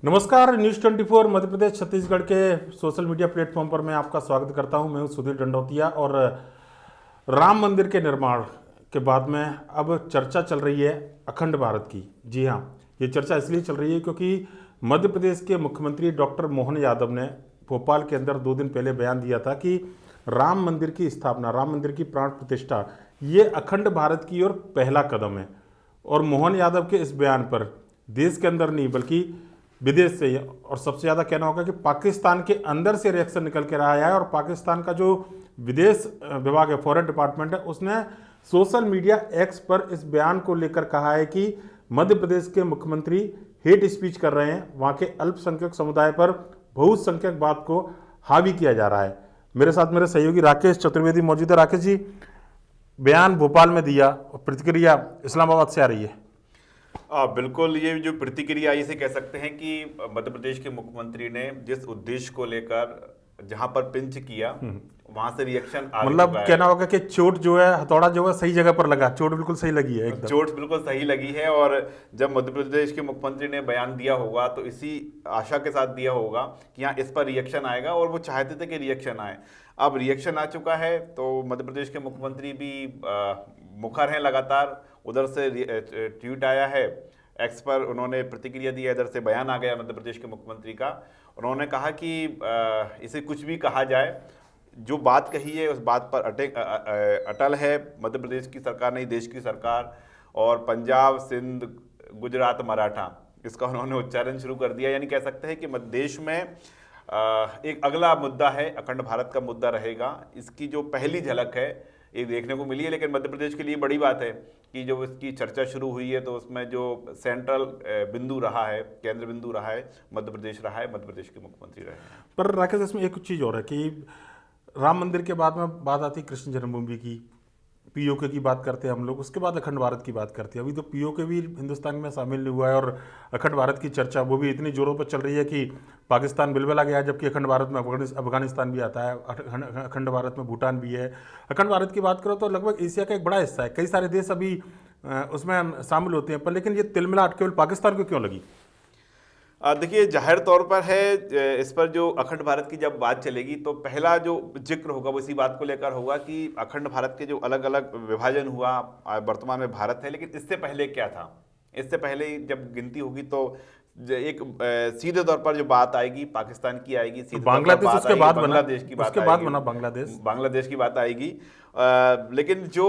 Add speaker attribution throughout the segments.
Speaker 1: नमस्कार, न्यूज़ 24 मध्य प्रदेश छत्तीसगढ़ के social media platform पर मैं आपका स्वागत करता हूं। मैं हूं सुधीर दंडौतिया और राम मंदिर के निर्माण के बाद में अब चर्चा चल रही है अखंड भारत की। जी हां, ये चर्चा इसलिए चल रही है क्योंकि मध्य प्रदेश के मुख्यमंत्री डॉक्टर मोहन यादव ने भोपाल के अंदर 2 दिन पहले बयान दिया था कि राम मंदिर की स्थापना, राम मंदिर की प्राण प्रतिष्ठा, ये अखंड भारत की ओर पहला कदम है। और मोहन यादव के इस बयान पर देश के अंदर नहीं बल्कि विदेश से और सबसे ज़्यादा कहना होगा कि पाकिस्तान के अंदर से रिएक्शन निकल के रहा है। और पाकिस्तान का जो विदेश विभाग है, फॉरेन डिपार्टमेंट है, उसने सोशल मीडिया एक्स पर इस बयान को लेकर कहा है कि मध्य प्रदेश के मुख्यमंत्री हेट स्पीच कर रहे हैं, वहाँ के अल्पसंख्यक समुदाय पर बहुसंख्यकवाद को हावी किया जा रहा है। मेरे साथ मेरे सहयोगी राकेश चतुर्वेदी मौजूद है। राकेश जी, बयान भोपाल में दिया और प्रतिक्रिया इस्लामाबाद से आ रही है।
Speaker 2: बिल्कुल, ये जो प्रतिक्रिया इसे कह सकते हैं कि मध्य प्रदेश के मुख्यमंत्री ने जिस उद्देश्य को लेकर जहां पर पिंच किया वहां से रिएक्शन आ
Speaker 1: मतलब
Speaker 2: चुका है।
Speaker 1: कहना होगा कि चोट जो है, हथौड़ा जो है सही जगह पर लगा, चोट बिल्कुल सही लगी है एकदम।
Speaker 2: चोट बिल्कुल सही लगी है। और जब मध्य प्रदेश के मुख्यमंत्री ने बयान दिया होगा तो इसी आशा के साथ दिया होगा कि यहाँ इस पर रिएक्शन आएगा, और वो चाहते थे कि रिएक्शन आए। अब रिएक्शन आ चुका है तो मध्य प्रदेश के मुख्यमंत्री भी मुखर हैं लगातार। उधर से ट्वीट आया है एक्स पर, उन्होंने प्रतिक्रिया दी है, इधर से बयान आ गया मध्य प्रदेश के मुख्यमंत्री का। उन्होंने कहा कि इसे कुछ भी कहा जाए, जो बात कही है उस बात पर अटल है मध्य प्रदेश की सरकार, नहीं देश की सरकार। और पंजाब, सिंध, गुजरात, मराठा, इसका उन्होंने उच्चारण शुरू कर दिया। यानी कह सकते हैं कि मध्य देश में एक अगला मुद्दा है, अखंड भारत का मुद्दा रहेगा। इसकी जो पहली झलक है ये देखने को मिली है, लेकिन मध्य प्रदेश के लिए बड़ी बात है कि जो इसकी चर्चा शुरू हुई है तो उसमें जो सेंट्रल बिंदु रहा है, केंद्र बिंदु रहा है, मध्य प्रदेश रहा है, मध्य प्रदेश के मुख्यमंत्री रहे हैं।
Speaker 1: पर राकेश, इसमें एक चीज़ और है कि राम मंदिर के बाद में बात आती है कृष्ण जन्मभूमि की, पीओके की बात करते हैं हम लोग, उसके बाद अखंड भारत की बात करते हैं। अभी तो पीओके भी हिंदुस्तान में शामिल नहीं हुआ है और अखंड भारत की चर्चा वो भी इतनी जोरों पर चल रही है कि पाकिस्तान बिलबिला गया, जबकि अखंड भारत में अफगानिस्तान भी आता है, अखंड भारत में भूटान भी है। अखंड भारत की बात करो तो लगभग एशिया का एक बड़ा हिस्सा है, कई सारे देश अभी उसमें शामिल होते हैं। पर लेकिन ये तिलमिलाहट केवल पाकिस्तान को क्यों लगी?
Speaker 2: देखिए, जाहिर तौर पर है इस पर जो अखंड भारत की जब बात चलेगी तो पहला जो जिक्र होगा वो इसी बात को लेकर होगा कि अखंड भारत के जो अलग अलग विभाजन हुआ, वर्तमान में भारत है, लेकिन इससे पहले क्या था। इससे पहले जब गिनती होगी तो एक सीधे तौर पर जो बात आएगी पाकिस्तान की आएगी, सीधे
Speaker 1: बांग्लादेश उसके बाद बना,
Speaker 2: बांग्लादेश की बात
Speaker 1: उसके बाद
Speaker 2: आएगी,
Speaker 1: बना बांग्लादेश
Speaker 2: की बात आएगी। लेकिन जो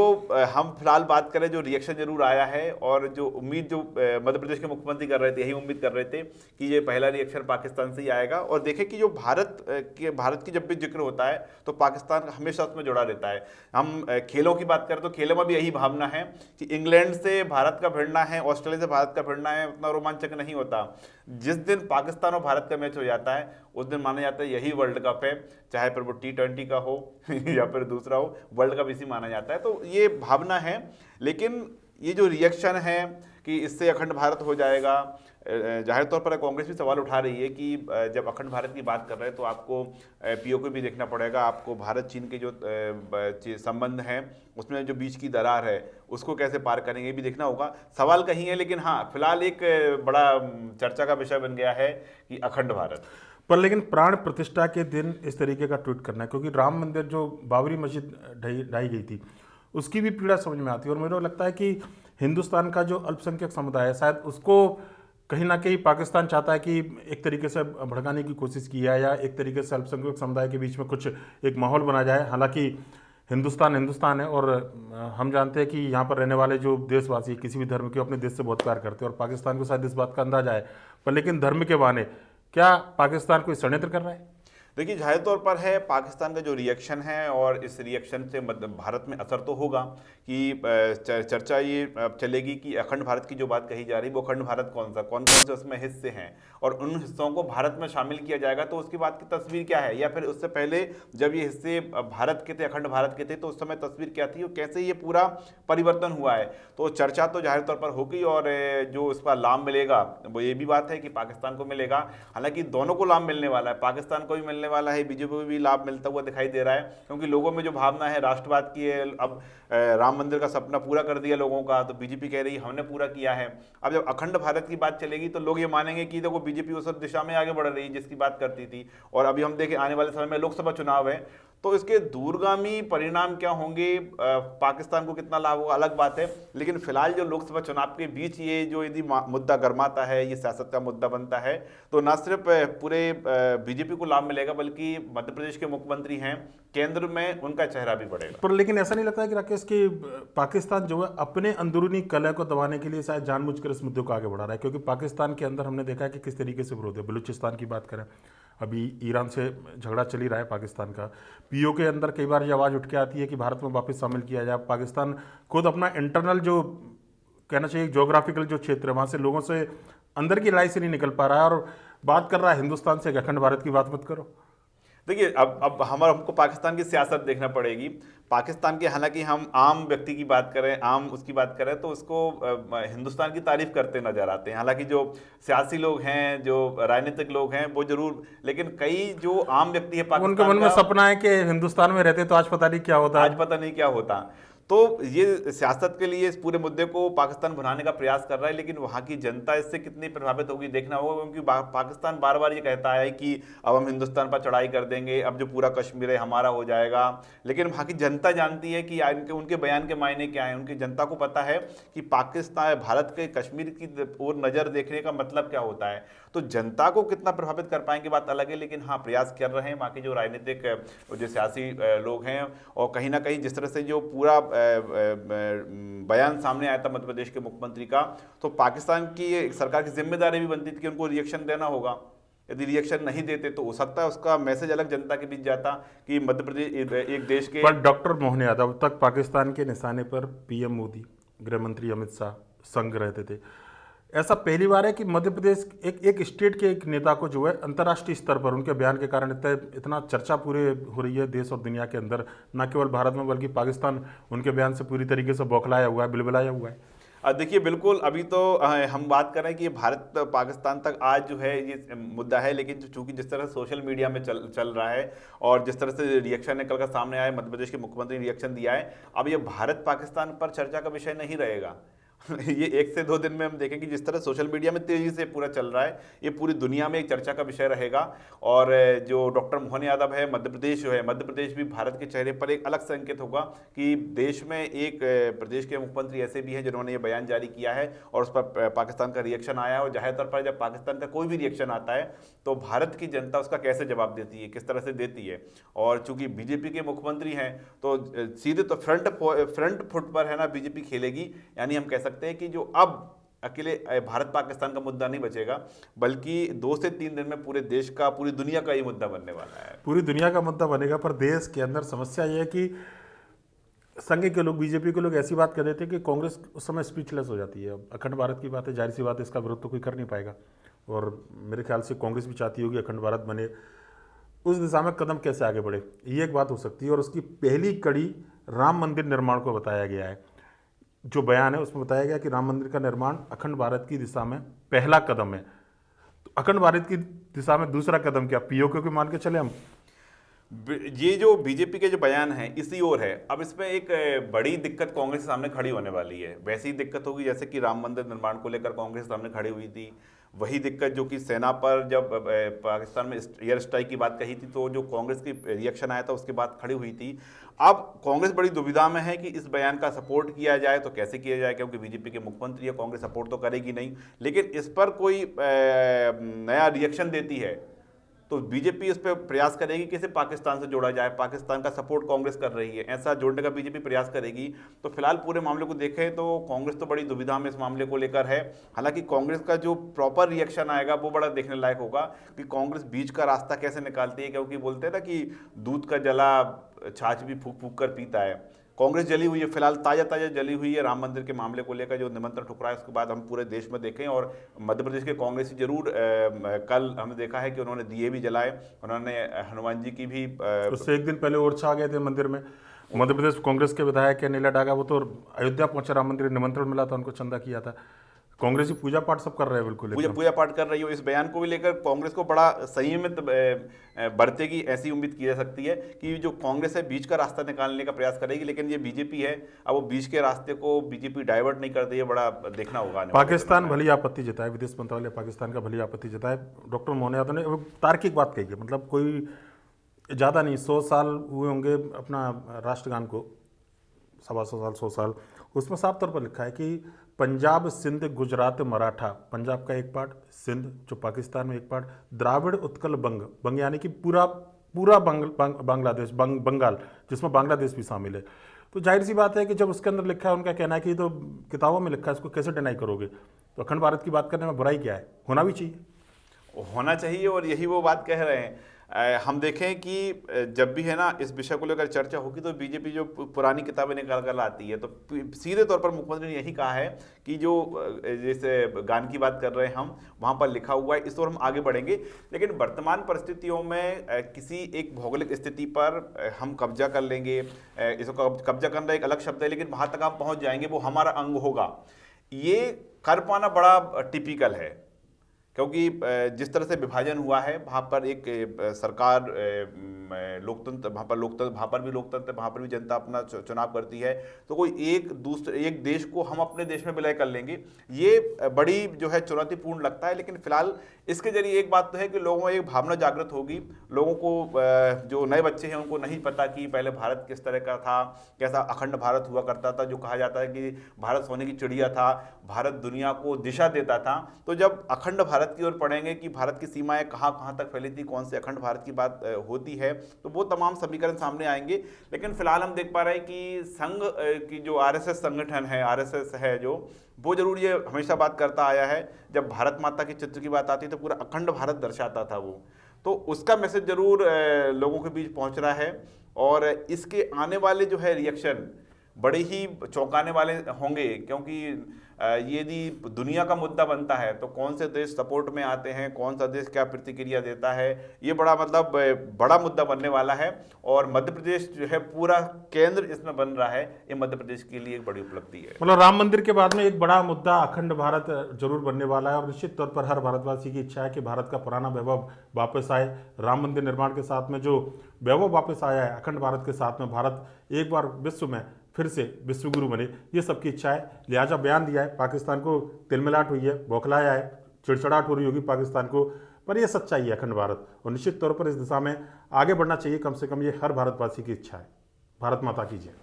Speaker 2: हम फिलहाल बात करें, जो रिएक्शन जरूर आया है और जो उम्मीद जो मध्य प्रदेश के मुख्यमंत्री कर रहे थे, यही उम्मीद कर रहे थे कि ये पहला रिएक्शन पाकिस्तान से ही आएगा। और देखें कि जो भारत की जब भी जिक्र होता है तो पाकिस्तान हमेशा उसमें जुड़ा रहता है। हम खेलों की बात करें तो खेलों में भी यही भावना है कि इंग्लैंड से भारत का भिड़ना है, ऑस्ट्रेलिया से भारत का भिड़ना है, उतना रोमांचक नहीं होता। जिस दिन पाकिस्तान और भारत का मैच हो जाता है उस दिन माना जाता है यही वर्ल्ड कप है, चाहे फिर वो T20 का हो या फिर दूसरा हो, वर्ल्ड कप इसी माना जाता है। तो ये भावना है। लेकिन ये जो रिएक्शन है कि इससे अखंड भारत हो जाएगा, जाहिर तौर पर कांग्रेस भी सवाल उठा रही है कि जब अखंड भारत की बात कर रहे हैं तो आपको पीओके भी देखना पड़ेगा, आपको भारत चीन के जो संबंध हैं उसमें जो बीच की दरार है उसको कैसे पार करेंगे ये भी देखना होगा। सवाल कहीं है, लेकिन हाँ फिलहाल एक बड़ा चर्चा का विषय बन गया है कि अखंड भारत
Speaker 1: पर। लेकिन प्राण प्रतिष्ठा के दिन इस तरीके का ट्वीट करना है, क्योंकि राम मंदिर जो बाबरी मस्जिद ढाई गई थी उसकी भी पीड़ा समझ में आती है। और मुझे लगता है कि हिंदुस्तान का जो अल्पसंख्यक समुदाय है शायद उसको कहीं ना कहीं पाकिस्तान चाहता है कि एक तरीके से भड़काने की कोशिश की है, या एक तरीके से अल्पसंख्यक समुदाय के बीच में कुछ एक माहौल बना जाए। हालांकि हिंदुस्तान है और हम जानते हैं कि यहाँ पर रहने वाले जो देशवासी किसी भी धर्म के अपने देश से बहुत प्यार करते हैं और पाकिस्तान को शायद इस बात का अंदाजा है। पर लेकिन धर्म के बहाने क्या पाकिस्तान कोई षड्यंत्र कर रहा है?
Speaker 2: देखिए, जाहिर तौर पर है पाकिस्तान का जो रिएक्शन है और इस रिएक्शन से भारत में असर तो होगा कि चर्चा ये चलेगी कि अखंड भारत की जो बात कही जा रही है वो अखंड भारत कौन कौन से उसमें हिस्से हैं और उन हिस्सों को भारत में शामिल किया जाएगा तो उसके बाद की तस्वीर क्या है, या फिर उससे पहले जब ये हिस्से भारत के थे, अखंड भारत के थे, तो उस समय तस्वीर क्या थी और कैसे ये पूरा परिवर्तन हुआ है। तो चर्चा तो जाहिर तौर पर होगी और जो उसका लाभ मिलेगा वो ये भी बात है कि पाकिस्तान को मिलेगा। हालांकि दोनों को लाभ मिलने वाला है, पाकिस्तान को भी मिलने मिलने वाला है, बीजेपी को भी लाभ मिलता हुआ दिखाई दे रहा है, क्योंकि लोगों में जो भावना है राष्ट्रवाद की है। अब राम मंदिर का सपना पूरा कर दिया लोगों का, तो बीजेपी कह रही है हमने पूरा किया है। अब जब अखंड भारत की बात चलेगी तो लोग ये मानेंगे कि देखो बीजेपी उस दिशा में आगे बढ़ रही है जिसकी बात करती थी। और अभी हम देखें आने वाले समय में लोकसभा चुनाव है, तो इसके दूरगामी परिणाम क्या होंगे, पाकिस्तान को कितना लाभ होगा अलग बात है। लेकिन फिलहाल जो लोकसभा चुनाव के बीच ये जो यदि मुद्दा गर्माता है, ये सियासत का मुद्दा बनता है, तो न सिर्फ पूरे बीजेपी को लाभ मिलेगा बल्कि मध्य प्रदेश के मुख्यमंत्री हैं, केंद्र में उनका चेहरा भी बढ़ेगा।
Speaker 1: पर लेकिन ऐसा नहीं लगता कि राकेश की पाकिस्तान जो है अपने अंदरूनी कलह को दबाने के लिए शायद जानबूझकर इस मुद्दे को आगे बढ़ा रहा है? क्योंकि पाकिस्तान के अंदर हमने देखा है कि किस तरीके से विरोध है। बलूचिस्तान की बात करें, अभी ईरान से झगड़ा चल ही रहा है पाकिस्तान का। पीओ के अंदर कई बार ये आवाज़ उठ के आती है कि भारत में वापस शामिल किया जाए। पाकिस्तान खुद अपना इंटरनल जो कहना चाहिए जोग्राफिकल जो क्षेत्र है वहाँ से लोगों से अंदर की लड़ाई से नहीं निकल पा रहा है और बात कर रहा है हिंदुस्तान से, अखंड भारत की बात मत करो।
Speaker 2: देखिए अब हमको पाकिस्तान की सियासत देखना पड़ेगी। पाकिस्तान के हालांकि हम आम व्यक्ति की बात करें, आम उसकी बात करें तो उसको हिंदुस्तान की तारीफ करते नजर आते हैं। हालांकि जो सियासी लोग हैं, जो राजनीतिक लोग हैं वो जरूर, लेकिन कई जो आम व्यक्ति है पाकिस्तान
Speaker 1: उनके मन में सपना है कि हिंदुस्तान में रहते तो आज पता नहीं क्या होता,
Speaker 2: आज पता नहीं क्या होता। तो ये सियासत के लिए इस पूरे मुद्दे को पाकिस्तान भुनाने का प्रयास कर रहा है, लेकिन वहाँ की जनता इससे कितनी प्रभावित होगी देखना होगा। क्योंकि पाकिस्तान बार बार ये कहता है कि अब हम हिंदुस्तान पर चढ़ाई कर देंगे, अब जो पूरा कश्मीर है हमारा हो जाएगा। लेकिन वहाँ की जनता जानती है कि उनके बयान के मायने क्या है। उनकी जनता को पता है कि पाकिस्तान भारत के कश्मीर की ओर नज़र देखने का मतलब क्या होता है। तो जनता को कितना प्रभावित कर पाएंगे बात अलग है, लेकिन हाँ प्रयास कर रहे हैं वहाँ के जो राजनीतिक जो सियासी लोग हैं। और कहीं ना कहीं जिस तरह से जो पूरा बयान सामने आया था मध्य प्रदेश के मुख्यमंत्री का, तो पाकिस्तान की सरकार की जिम्मेदारी भी बनती थी कि उनको रिएक्शन देना होगा। यदि रिएक्शन नहीं देते तो हो सकता है उसका मैसेज अलग जनता के बीच जाता कि मध्य प्रदेश एक देश के।
Speaker 1: पर डॉक्टर मोहन यादव तक पाकिस्तान के निशाने पर पीएम मोदी, गृह मंत्री अमित शाह संग रहते थे। ऐसा पहली बार है कि मध्य प्रदेश एक स्टेट के एक नेता को जो है अंतर्राष्ट्रीय स्तर पर उनके बयान के कारण इतना चर्चा पूरे हो रही है देश और दुनिया के अंदर, न केवल भारत में बल्कि पाकिस्तान उनके बयान से पूरी तरीके से बौखलाया हुआ है, बिलबिलाया हुआ है।
Speaker 2: देखिए बिल्कुल, अभी तो हम बात कर रहे हैं कि भारत पाकिस्तान तक आज जो है ये मुद्दा है, लेकिन चूंकि जिस तरह सोशल मीडिया में चल रहा है और जिस तरह से रिएक्शन निकल कर सामने आया, मध्य प्रदेश के मुख्यमंत्री ने रिएक्शन दिया है, अब ये भारत पाकिस्तान पर चर्चा का विषय नहीं रहेगा। ये 1 से 2 दिन में हम देखेंगे जिस तरह सोशल मीडिया में तेजी से पूरा चल रहा है, ये पूरी दुनिया में एक चर्चा का विषय रहेगा। और जो डॉक्टर मोहन यादव है, मध्य प्रदेश जो है, मध्य प्रदेश भी भारत के चेहरे पर एक अलग संकेत होगा कि देश में एक प्रदेश के मुख्यमंत्री ऐसे भी हैं जिन्होंने ये बयान जारी किया है और उस पर पाकिस्तान का रिएक्शन आया है। और जाहिर तौर पर जब पाकिस्तान का कोई भी रिएक्शन आता है तो भारत की जनता उसका कैसे जवाब देती है, किस तरह से देती है। और चूंकि बीजेपी के मुख्यमंत्री हैं तो सीधे तो फ्रंट फुट पर है ना बीजेपी खेलेगी। यानी हम कह सकते हैं कि जो अब अकेले भारत पाकिस्तान का मुद्दा नहीं बचेगा, बल्कि 2 से 3 दिन में पूरे देश का, पूरी दुनिया का ये मुद्दा बनने वाला है।
Speaker 1: पूरी दुनिया का मुद्दा बनेगा। पर देश के अंदर समस्या ये है कि संघ के लोग, बीजेपी के लोग ऐसी बात कर देते हैं कि कांग्रेस उस समय स्पीचलेस हो जाती है। अखंड भारत की बात है, जाहिर सी बात है इसका विरोध तो कोई कर नहीं पाएगा। और मेरे ख्याल से कांग्रेस भी चाहती होगी अखंड भारत बने। उस दिशा में कदम कैसे आगे बढ़े, ये एक बात हो सकती है। और उसकी पहली कड़ी राम मंदिर निर्माण को बताया गया है। जो बयान है उसमें बताया गया कि राम मंदिर का निर्माण अखंड भारत की दिशा में पहला कदम है। तो अखंड भारत की दिशा में दूसरा कदम क्या, पीओके को मान के चले हम?
Speaker 2: ये जो बीजेपी के जो बयान है इसी ओर है। अब इसमें एक बड़ी दिक्कत कांग्रेस के सामने खड़ी होने वाली है। वैसी ही दिक्कत होगी जैसे कि राम मंदिर निर्माण को लेकर कांग्रेस सामने खड़ी हुई थी। वही दिक्कत जो कि सेना पर जब पाकिस्तान में एयर स्ट्राइक की बात कही थी तो जो कांग्रेस की रिएक्शन आया था उसके बाद खड़ी हुई थी। अब कांग्रेस बड़ी दुविधा में है कि इस बयान का सपोर्ट किया जाए तो कैसे किया जाए, क्योंकि बीजेपी के मुख्यमंत्री है, कांग्रेस सपोर्ट तो करेगी नहीं। लेकिन इस पर कोई नया रिएक्शन देती है तो बीजेपी इस पर प्रयास करेगी कि इसे पाकिस्तान से जोड़ा जाए। पाकिस्तान का सपोर्ट कांग्रेस कर रही है, ऐसा जोड़ने का बीजेपी प्रयास करेगी। तो फिलहाल पूरे मामले को देखें तो कांग्रेस तो बड़ी दुविधा में इस मामले को लेकर है। हालांकि कांग्रेस का जो प्रॉपर रिएक्शन आएगा वो बड़ा देखने लायक होगा कि कांग्रेस बीच का रास्ता कैसे निकालती है। क्योंकि बोलते हैं ना कि दूध का जला छाछ भी फूक फूक कर पीता है। कांग्रेस जली हुई है, फिलहाल ताज़ा जली हुई है। राम मंदिर के मामले को लेकर जो निमंत्रण ठुकराया उसके बाद हम पूरे देश में देखें। और मध्य प्रदेश के कांग्रेसी जरूर कल हमने देखा है कि उन्होंने दिए भी जलाए, उन्होंने हनुमान जी की भी
Speaker 1: उससे एक दिन पहले ओरछा आ गए थे मंदिर में। मध्य प्रदेश कांग्रेस के विधायक अनिला डागा, वो तो अयोध्या पहुंचे, राम मंदिर निमंत्रण मिला था, उनको चंदा किया था। कांग्रेस की पूजा पाठ सब कर रहे हैं बिल्कुल एकदम।
Speaker 2: पूजा पाठ कर रही हो। इस बयान को भी लेकर कांग्रेस को बड़ा संयमित बरतेगी, ऐसी उम्मीद की जा सकती है कि जो कांग्रेस है बीच का रास्ता निकालने का प्रयास करेगी, लेकिन ये बीजेपी है, अब वो बीच के रास्ते को बीजेपी डाइवर्ट नहीं करती है, बड़ा देखना होगा।
Speaker 1: पाकिस्तान भली आपत्ति जताए, विदेश मंत्रालय पाकिस्तान का भली आपत्ति जताए। डॉक्टर मोहन यादव ने तार्किक बात कही है, मतलब कोई ज़्यादा नहीं, 100 साल हुए होंगे अपना राष्ट्रगान को, 125 साल 100 साल, उसमें साफ तौर पर लिखा है कि पंजाब सिंध गुजरात मराठा, पंजाब का एक पार्ट, सिंध जो पाकिस्तान में एक पार्ट, द्राविड़ उत्कल बंग, बंग यानी कि पूरा बांग्लादेश, बंगाल जिसमें बांग्लादेश भी शामिल है। तो जाहिर सी बात है कि जब उसके अंदर लिखा है, उनका कहना है कि तो किताबों में लिखा है, इसको कैसे डिनाई करोगे? तो अखंड भारत की बात करने में बुराई क्या है? होना भी चाहिए,
Speaker 2: होना चाहिए, और यही वो बात कह रहे हैं। हम देखें कि जब भी है ना इस विषय को लेकर चर्चा होगी तो बीजेपी जो पुरानी किताबें निकाल कर लाती है, तो सीधे तौर पर मुख्यमंत्री ने यही कहा है कि जो जैसे गान की बात कर रहे हैं हम, वहाँ पर लिखा हुआ है, इस ओर हम आगे बढ़ेंगे। लेकिन वर्तमान परिस्थितियों में किसी एक भौगोलिक स्थिति पर हम कब्जा कर लेंगे, इसको कब्जा करना एक अलग शब्द है, लेकिन वहाँ तक हम पहुँच जाएंगे, वो हमारा अंग होगा, ये कर पाना बड़ा टिपिकल है। क्योंकि जिस तरह से विभाजन हुआ है, वहाँ पर एक सरकार लोकतंत्र, वहाँ पर भी लोकतंत्र, वहाँ पर भी जनता अपना चुनाव करती है, तो कोई एक देश को हम अपने देश में विलय कर लेंगे, ये बड़ी जो है चुनौतीपूर्ण लगता है। लेकिन फिलहाल इसके जरिए एक बात तो है कि लोगों में एक भावना जागृत होगी। लोगों को, जो नए बच्चे हैं, उनको नहीं पता कि पहले भारत किस तरह का था, कैसा अखंड भारत हुआ करता था, जो कहा जाता है कि भारत सोने की चिड़िया था, भारत दुनिया को दिशा देता था। तो जब अखंड भारत की ओर पढ़ेंगे कि भारत की सीमाएं कहाँ कहाँ तक फैली थी, कौन से अखंड भारत की बात होती है, तो वो तमाम समीकरण सामने आएंगे। लेकिन फिलहाल हम देख पा रहे हैं कि संघ की जो आरएसएस संगठन है, आरएसएस है जो, वो जरूर ये हमेशा बात करता आया है, जब भारत माता के चित्र की बात आती तो पूरा अखंड भारत दर्शाता था वो, तो उसका मैसेज जरूर लोगों के बीच पहुंच रहा है। और इसके आने वाले जो है रिएक्शन बड़े ही चौंकाने वाले होंगे, क्योंकि यदि दुनिया का मुद्दा बनता है तो कौन से देश सपोर्ट में आते हैं, कौन सा देश क्या प्रतिक्रिया देता है, ये बड़ा मतलब बड़ा मुद्दा बनने वाला है। और मध्य प्रदेश जो है पूरा केंद्र इसमें बन रहा है, ये मध्य प्रदेश के लिए एक बड़ी उपलब्धि है।
Speaker 1: मतलब राम मंदिर के बाद में एक बड़ा मुद्दा अखंड भारत जरूर बनने वाला है, और निश्चित तौर पर हर भारतवासी की इच्छा है कि भारत का पुराना वैभव वापस आए। राम मंदिर निर्माण के साथ में जो वैभव वापस आया है, अखंड भारत के साथ में भारत एक बार विश्व में फिर से विश्वगुरु बने, ये सबकी इच्छा है। लिहाजा बयान दिया है, पाकिस्तान को तिलमिलाट हुई है, बौखलाया है, चिड़चिड़ाहट हो रही होगी पाकिस्तान को, पर ये सच्चाई है अखंड भारत, और निश्चित तौर पर इस दिशा में आगे बढ़ना चाहिए। कम से कम ये हर भारतवासी की इच्छा है। भारत माता की जय।